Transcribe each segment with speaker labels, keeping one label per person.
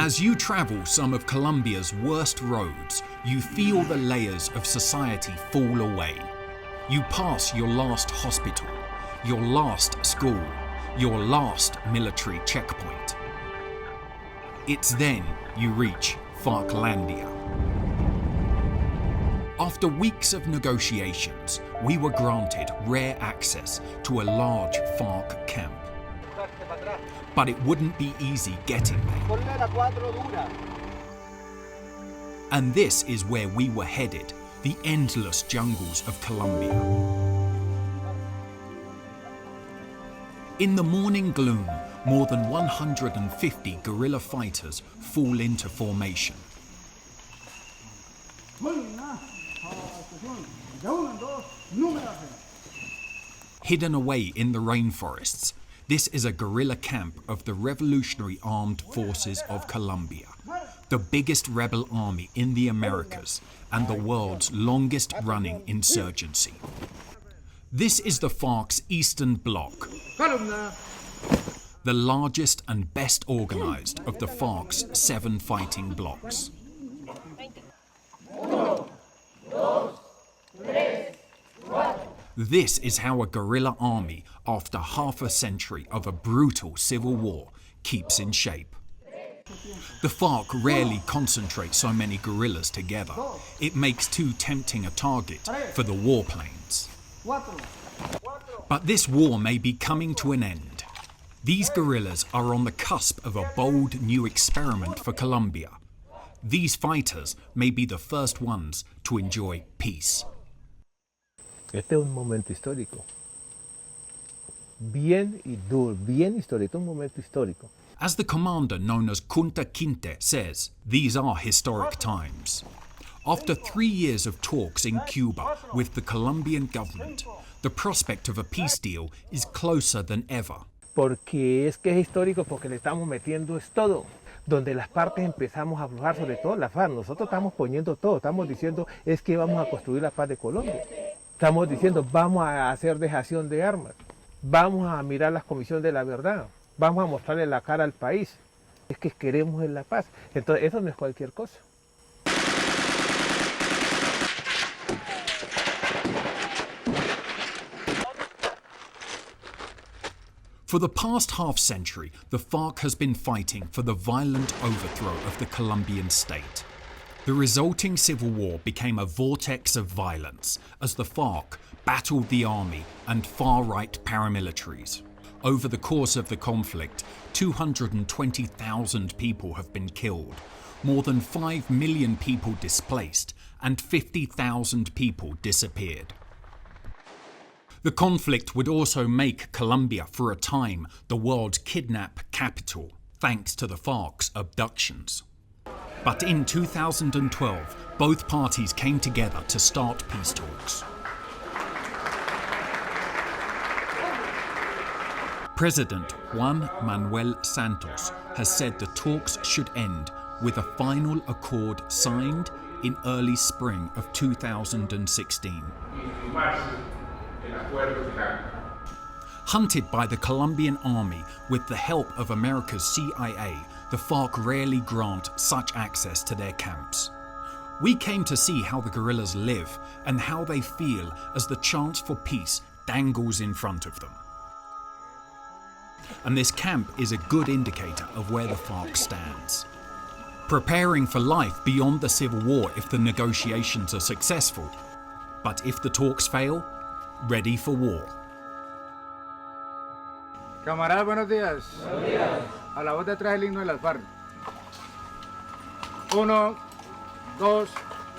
Speaker 1: As you travel some of Colombia's worst roads, you feel the layers of society fall away. You pass your last hospital, your last school, your last military checkpoint. It's then you reach FARClandia. After weeks of negotiations, we were granted rare access to a large FARC camp. But it wouldn't be easy getting there. And this is where we were headed, the endless jungles of Colombia. In the morning gloom, more than 150 guerrilla fighters fall into formation. Hidden away in the rainforests, this is a guerrilla camp of the Revolutionary Armed Forces of Colombia, the biggest rebel army in the Americas and the world's longest-running insurgency. This is the FARC's Eastern Bloc, the largest and best organized of the FARC's 7 fighting blocs. This is how a guerrilla army, after half a century of a brutal civil war, keeps in shape. The FARC rarely concentrate so many guerrillas together. It makes too tempting a target for the warplanes. But this war may be coming to an end. These guerrillas are on the cusp of a bold new experiment for Colombia. These fighters may be the first ones to enjoy peace.
Speaker 2: Este es un momento histórico. Bien y duro, bien histórico, un momento histórico.
Speaker 1: As the commander known as Kunta Kinte says, these are historic times. After 3 years of talks in Cuba with the Colombian government, the prospect of a peace deal is closer than ever.
Speaker 2: Porque es que es histórico porque le estamos metiendo es todo. Donde las partes empezamos a aflojar, sobre todo la FARC. Nosotros estamos poniendo todo, estamos diciendo es que vamos a construir la paz de Colombia. Estamos diciendo vamos a hacer dejación de armas, vamos a mirar las comisiones de la verdad, vamos a mostrarle la cara al país. Es que queremos la paz. Entonces eso no es cualquier cosa.
Speaker 1: For the past half-century, the FARC has been fighting for the violent overthrow of the Colombian state. The resulting civil war became a vortex of violence as the FARC battled the army and far-right paramilitaries. Over the course of the conflict, 220,000 people have been killed, more than 5 million people displaced, and 50,000 people disappeared. The conflict would also make Colombia for a time the world's kidnap capital, thanks to the FARC's abductions. But in 2012, both parties came together to start peace talks. President Juan Manuel Santos has said the talks should end with a final accord signed in early spring of 2016. Hunted by the Colombian army with the help of America's CIA, the FARC rarely grant such access to their camps. We came to see how the guerrillas live and how they feel as the chance for peace dangles in front of them. And this camp is a good indicator of where the FARC stands. Preparing for life beyond the civil war if the negotiations are successful, but if the talks fail, ready for war.
Speaker 3: Camaradas, buenos días. Buenos días. A la voz detrás del himno de las FARC. 1, 2,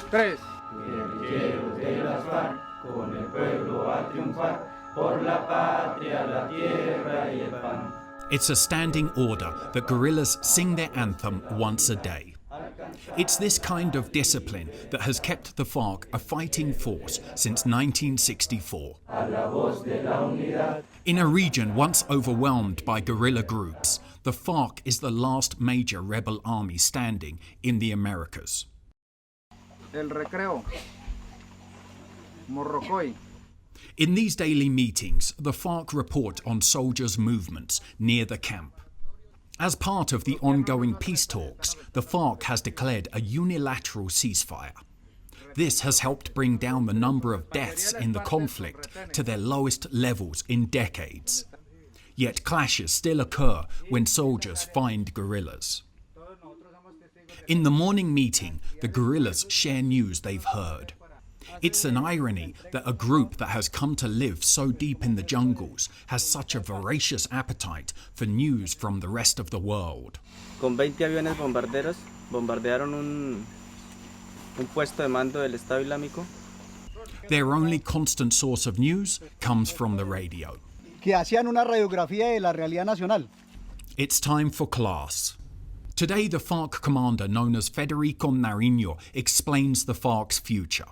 Speaker 3: 3.
Speaker 4: Guerrilleros de las FARC, con el pueblo a triunfar, por la patria, la tierra y el pan.
Speaker 1: It's a standing order that guerrillas sing their anthem once a day. It's this kind of discipline that has kept the FARC a fighting force since 1964. In a region once overwhelmed by guerrilla groups, the FARC is the last major rebel army standing in the Americas.
Speaker 3: El recreo. Morrocoy.
Speaker 1: In these daily meetings, the FARC report on soldiers' movements near the camp. As part of the ongoing peace talks, the FARC has declared a unilateral ceasefire. This has helped bring down the number of deaths in the conflict to their lowest levels in decades. Yet clashes still occur when soldiers find guerrillas. In the morning meeting, the guerrillas share news they've heard. It's an irony that a group that has come to live so deep in the jungles has such a voracious appetite for news from the rest of the world.
Speaker 5: Con 20 aviones bombarderos bombardearon un puesto de mando del Estado Islámico.
Speaker 1: Their only constant source of news comes from the radio.
Speaker 6: Que hacían una radiografía de la realidad nacional.
Speaker 1: It's time for class. Today, the FARC commander known as Federico Nariño explains the FARC's future.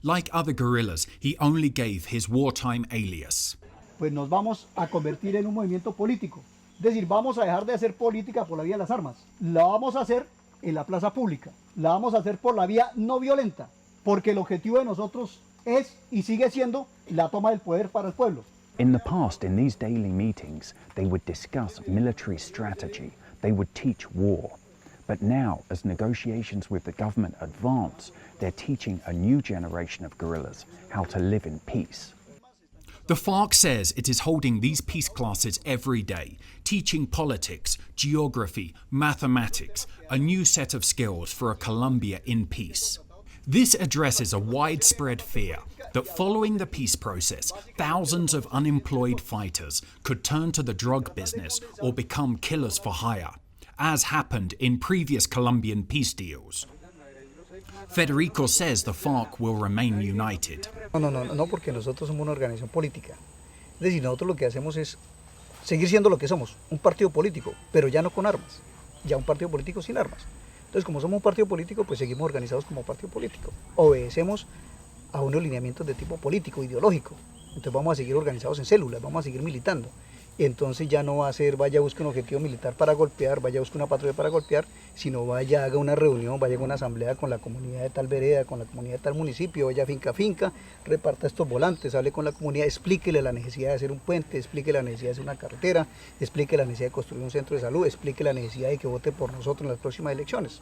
Speaker 1: Like other guerrillas, he only gave his wartime alias.
Speaker 6: Pues nos vamos a convertir en un movimiento político. Es decir, vamos a dejar de hacer política por la vía de las armas. La vamos a hacer en la plaza pública. La vamos a hacer por la vía no violenta. Porque el objetivo de nosotros es y sigue siendo la toma del poder para el pueblo.
Speaker 7: In the past, in these daily meetings, they would discuss military strategy. They would teach war. But now, as negotiations with the government advance, they're teaching a new generation of guerrillas how to live in peace.
Speaker 1: The FARC says it is holding these peace classes every day, teaching politics, geography, mathematics, a new set of skills for a Colombia in peace. This addresses a widespread fear that following the peace process, thousands of unemployed fighters could turn to the drug business or become killers for hire, as happened in previous Colombian peace deals. Federico says the FARC will remain united.
Speaker 6: No, porque nosotros somos una organización política. Es decir, nosotros lo que hacemos es seguir siendo lo que somos, un partido político, pero ya no con armas, ya un partido político sin armas. Entonces, como somos un partido político, pues seguimos organizados como partido político. Obedecemos a unos lineamientos de tipo político, ideológico. Entonces vamos a seguir organizados en células, vamos a seguir militando. Entonces ya no va a ser vaya busque un objetivo militar para golpear, vaya busque una patrulla para golpear, sino vaya haga una reunión, vaya a una asamblea con la comunidad de tal vereda, con la comunidad de tal municipio, vaya finca a finca, reparta estos volantes, hable con la comunidad, explíquele la necesidad de hacer un puente, explique la necesidad de hacer una carretera, explique la necesidad de construir un centro de salud, explique la necesidad de que vote por nosotros en las próximas elecciones.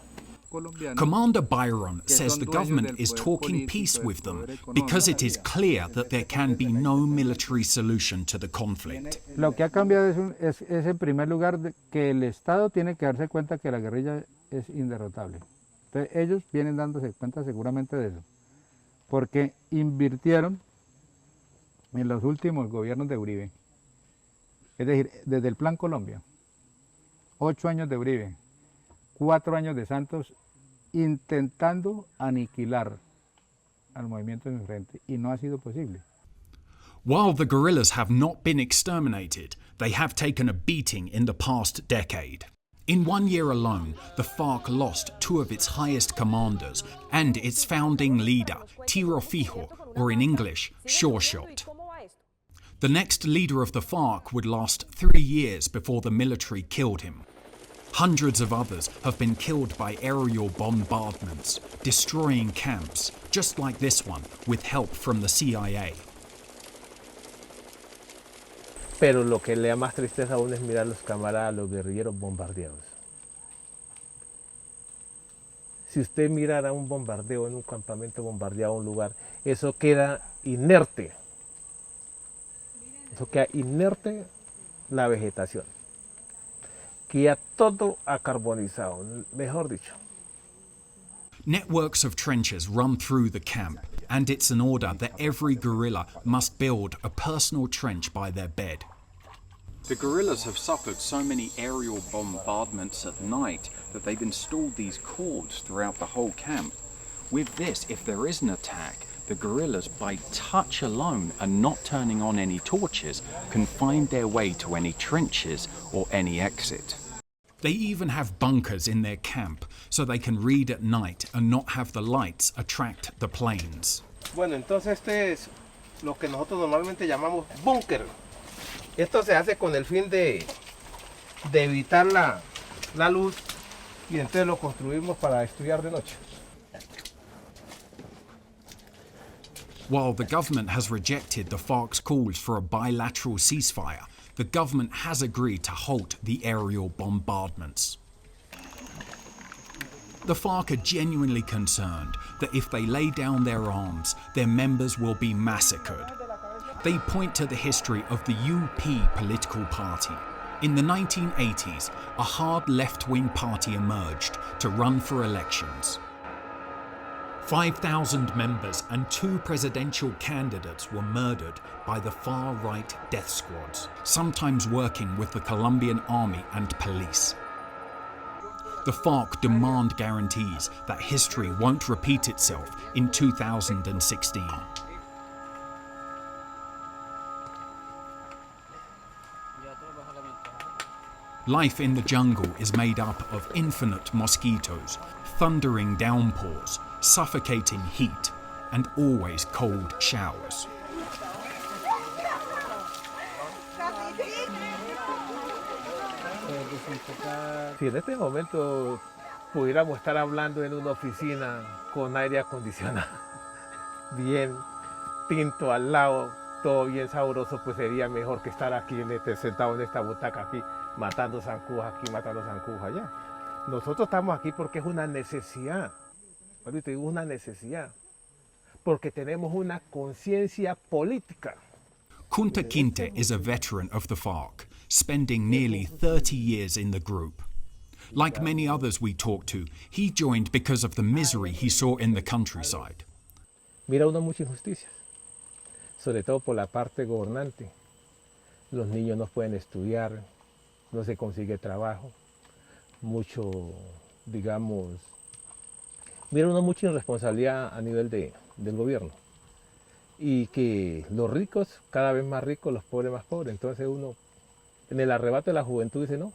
Speaker 1: Commander Byron says the government is talking peace with them because it is clear that there can be no military solution to the conflict.
Speaker 3: Lo que ha cambiado es en primer lugar que el Estado tiene que darse cuenta que la guerrilla es inderrotable. Entonces ellos vienen dándose cuenta seguramente de eso, porque invirtieron en los últimos gobiernos de Uribe, es decir, desde el Plan Colombia, 8 años de Uribe, 4 años de Santos, intentando aniquilar al movimiento en frente, y no ha sido posible.
Speaker 1: While the guerrillas have not been exterminated, they have taken a beating in the past decade. In 1 year alone, the FARC lost 2 of its highest commanders and its founding leader, Tiro Fijo, or in English, Sure Shot. The next leader of the FARC would last 3 years before the military killed him. Hundreds of others have been killed by aerial bombardments, destroying camps, just like this one, with help from the CIA.
Speaker 2: Pero lo que le da más tristeza aún es mirar a los camaradas, los guerrilleros bombardeados. Si usted mirara un bombardeo en un campamento bombardeado, un lugar, eso queda inerte. Eso queda inerte la vegetación. Queda todo acarbonizado, mejor dicho.
Speaker 1: Networks of trenches run through the camp, and it's an order that every guerrilla must build a personal trench by their bed. The guerrillas have suffered so many aerial bombardments at night that they've installed these cords throughout the whole camp. With this, if there is an attack, the guerrillas, by touch alone and not turning on any torches, can find their way to any trenches or any exit. They even have bunkers in their camp so they can read at night and not have the lights attract the planes.
Speaker 2: Bueno, entonces este es lo que nosotros normalmente llamamos búnker. Esto se hace con el fin de evitar la luz, y entonces lo construimos para estudiar de noche.
Speaker 1: While the government has rejected the FARC's calls for a bilateral ceasefire, the government has agreed to halt the aerial bombardments. The FARC are genuinely concerned that if they lay down their arms, their members will be massacred. They point to the history of the UP political party. In the 1980s, a hard left-wing party emerged to run for elections. 5,000 members and 2 presidential candidates were murdered by the far-right death squads, sometimes working with the Colombian army and police. The FARC demand guarantees that history won't repeat itself in 2016. Life in the jungle is made up of infinite mosquitoes, thundering downpours, suffocating heat, and always cold showers.
Speaker 2: Si en este momento pudiéramos estar hablando en una oficina con aire acondicionado, bien tinto al lado, todo bien sabroso, pues sería mejor que estar aquí sentado en esta butaca aquí, matando zancudos aquí, matando zancudos allá. Nosotros estamos aquí porque es una necesidad, te digo una necesidad, porque tenemos una conciencia política.
Speaker 1: Kunta Kinte is a veteran of the FARC, spending nearly 30 years in the group. Like many others we talked to, he joined because of the misery he saw in the countryside.
Speaker 2: Mira uno muchas injusticias, sobre todo por la parte gobernante. Los niños no pueden estudiar, no se consigue trabajo, mucho, digamos, mira uno mucha irresponsabilidad a nivel del gobierno. Y que los ricos cada vez más ricos, los pobres más pobres. Entonces uno, en el arrebato de la juventud, dice, no,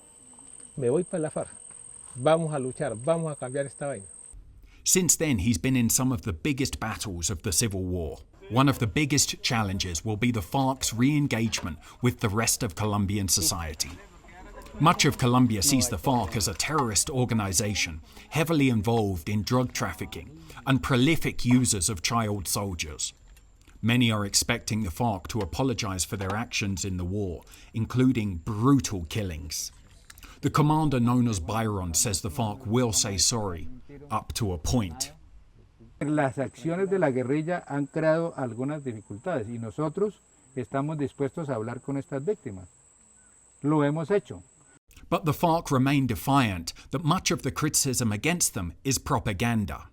Speaker 2: me voy para la FARC, vamos a luchar, vamos a cambiar esta vaina.
Speaker 1: Since then, he's been in some of the biggest battles of the Civil War. One of the biggest challenges will be the FARC's re-engagement with the rest of Colombian society. Much of Colombia sees the FARC as a terrorist organization, heavily involved in drug trafficking and prolific users of child soldiers. Many are expecting the FARC to apologize for their actions in the war, including brutal killings. The commander known as Byron says the FARC will say sorry, up to a point.
Speaker 3: Las acciones de la guerrilla han creado algunas dificultades y nosotros estamos dispuestos a hablar con estas víctimas. Lo hemos hecho.
Speaker 1: But the FARC remain defiant that much of the criticism against them is propaganda.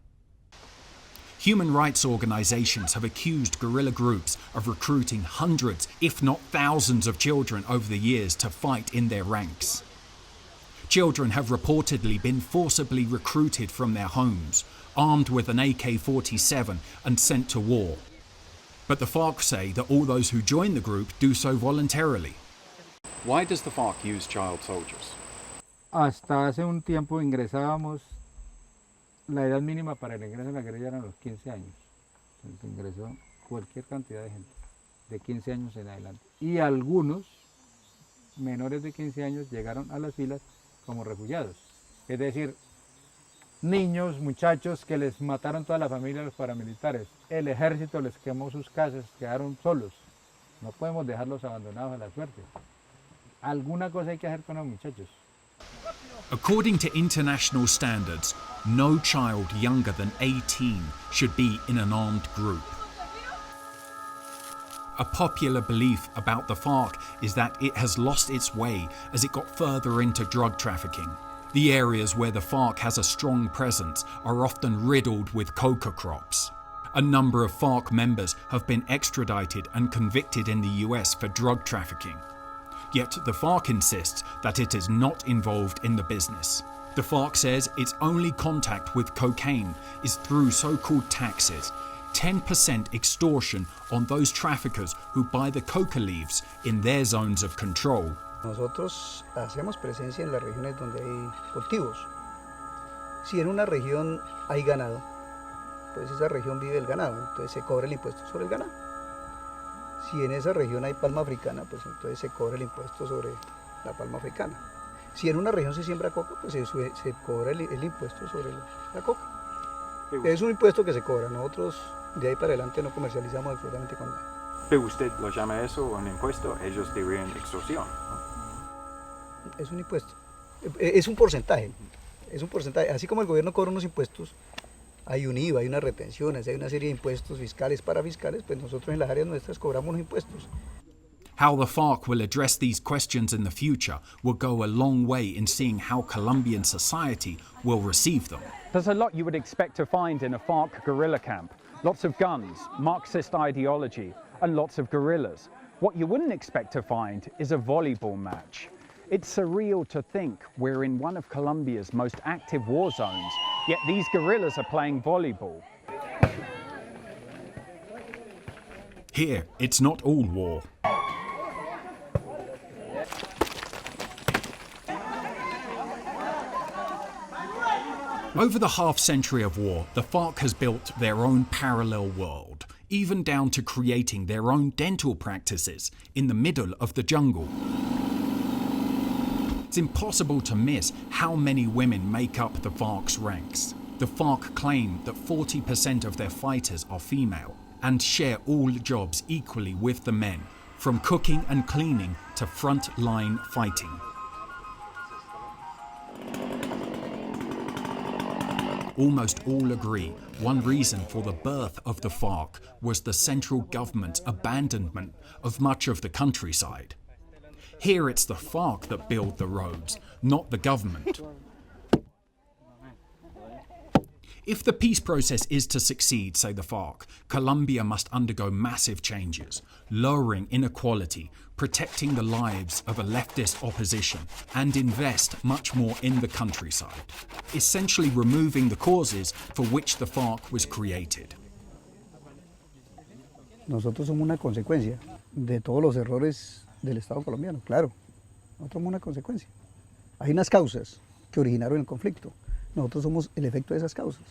Speaker 1: Human rights organizations have accused guerrilla groups of recruiting hundreds, if not thousands of children over the years to fight in their ranks. Children have reportedly been forcibly recruited from their homes, armed with an AK-47 and sent to war. But the FARC say that all those who join the group do so voluntarily.
Speaker 8: Why does the FARC use child soldiers?
Speaker 3: Hasta hace un tiempo ingresábamos, la edad mínima para el ingreso en la guerrilla eran los 15 años. Entonces ingresó cualquier cantidad de gente, de 15 años en adelante. Y algunos menores de 15 años llegaron a las filas como refugiados. Es decir, niños, muchachos que les mataron toda la familia a los paramilitares. El ejército les quemó sus casas, quedaron solos. No podemos dejarlos abandonados a la suerte. Alguna cosa hay que hacer con los muchachos.
Speaker 1: According to international standards, no child younger than 18 should be in an armed group. A popular belief about the FARC is that it has lost its way as it got further into drug trafficking. The areas where the FARC has a strong presence are often riddled with coca crops. A number of FARC members have been extradited and convicted in the US for drug trafficking. Yet the FARC insists that it is not involved in the business. The FARC says its only contact with cocaine is through so-called taxes, 10% extortion on those traffickers who buy the coca leaves in their zones of control.
Speaker 6: Nosotros hacemos presencia en las regiones donde hay cultivos. Si en una región hay ganado, pues esa región vive el ganado, entonces se cobra el impuesto sobre el ganado. Si en esa región hay palma africana, pues entonces se cobra el impuesto sobre la palma africana. Si en una región se siembra coca, pues se cobra el impuesto sobre la coca. Es un impuesto que se cobra. Nosotros de ahí para adelante no comercializamos absolutamente con nada.
Speaker 8: ¿Usted lo llama eso un impuesto? Ellos dirían extorsión.
Speaker 6: Es un impuesto, es un porcentaje, así como el gobierno cobra unos impuestos, hay un IVA, hay unas retenciones, hay una serie de impuestos fiscales, parafiscales, pues nosotros en las áreas nuestras cobramos los impuestos.
Speaker 1: How the FARC will address these questions in the future will go a long way in seeing how Colombian society will receive them.
Speaker 9: There's a lot you would expect to find in a FARC guerrilla camp. Lots of guns, Marxist ideology, and lots of guerrillas. What you wouldn't expect to find is a volleyball match. It's surreal to think we're in one of Colombia's most active war zones, yet these guerrillas are playing volleyball.
Speaker 1: Here, it's not all war. Over the half-century of war, the FARC has built their own parallel world, even down to creating their own dental practices in the middle of the jungle. It's impossible to miss how many women make up the FARC's ranks. The FARC claim that 40% of their fighters are female and share all jobs equally with the men, from cooking and cleaning to front-line fighting. Almost all agree one reason for the birth of the FARC was the central government's abandonment of much of the countryside. Here it's the FARC that build the roads, not the government. If the peace process is to succeed, say the FARC, Colombia must undergo massive changes, lowering inequality, protecting the lives of a leftist opposition, and invest much more in the countryside, essentially removing the causes for which the FARC was created.
Speaker 6: Nosotros somos una consecuencia de todos los errores del Estado colombiano, claro. Nosotros somos una consecuencia. Hay unas causas que originaron el conflicto. Nosotros somos el efecto de esas causas.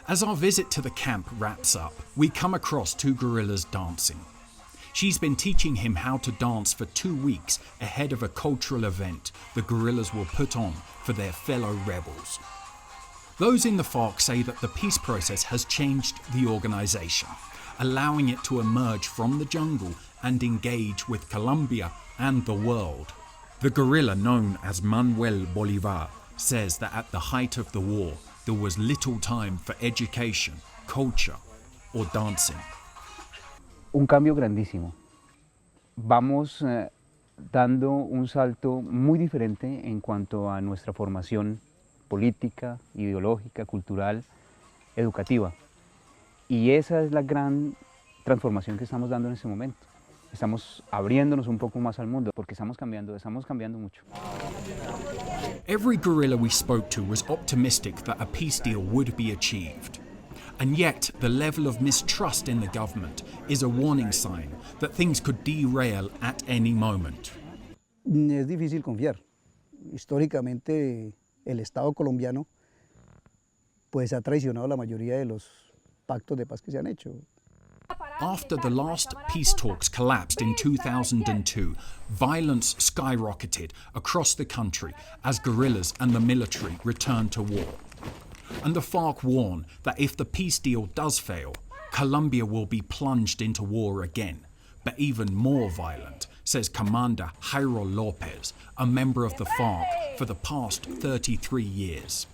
Speaker 1: As our visit to the camp wraps up, we come across two guerrillas dancing. She's been teaching him how to dance for 2 weeks ahead of a cultural event the guerrillas will put on for their fellow rebels. Those in the FARC say that the peace process has changed the organization, allowing it to emerge from the jungle and engage with Colombia and the world. The guerrilla known as Manuel Bolivar says that at the height of the war, there was little time for education, culture, or dancing.
Speaker 10: Un cambio grandísimo. Vamos dando un salto muy diferente en cuanto a nuestra formación política, ideológica, cultural, educativa. Y esa es la gran transformación que estamos dando en este momento. Estamos abriéndonos un poco más al mundo porque estamos cambiando mucho.
Speaker 1: Every guerrilla we spoke to was optimistic that a peace deal would be achieved. And yet, the level of mistrust in the government is a warning sign that things could derail at any moment.
Speaker 6: Es difícil confiar. Históricamente, el Estado colombiano pues ha traicionado la mayoría de los pactos de paz que se han hecho.
Speaker 1: After the last peace talks collapsed in 2002, violence skyrocketed across the country as guerrillas and the military returned to war. And the FARC warn that if the peace deal does fail, Colombia will be plunged into war again, but even more violent, says Commander Jairo Lopez, a member of the FARC for the past 33 years.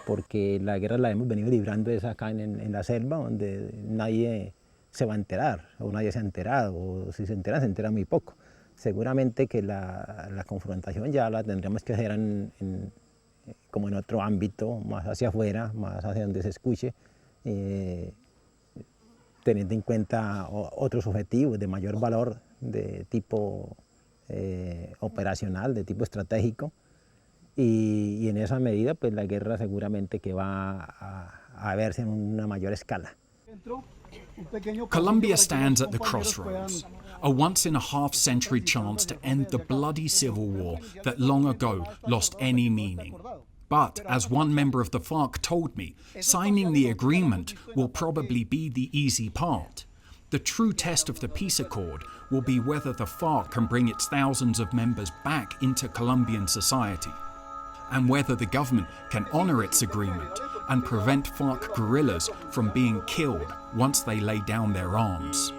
Speaker 11: Porque la guerra la hemos venido librando es acá en la selva, donde nadie se va a enterar, o nadie se ha enterado, o si se entera muy poco. Seguramente que la confrontación ya la tendremos que hacer como en otro ámbito, más hacia afuera, más hacia donde se escuche, teniendo en cuenta otros objetivos de mayor valor, de tipo operacional, de tipo estratégico. Y en esa medida, pues la guerra seguramente que va a verse en una mayor escala.
Speaker 1: Colombia stands at the crossroads, a once-in-a-half-century chance to end the bloody civil war that long ago lost any meaning. But, as one member of the FARC told me, signing the agreement will probably be the easy part. The true test of the peace accord will be whether the FARC can bring its thousands of members back into Colombian society. and whether the government can honor its agreement and prevent FARC guerrillas from being killed once they lay down their arms.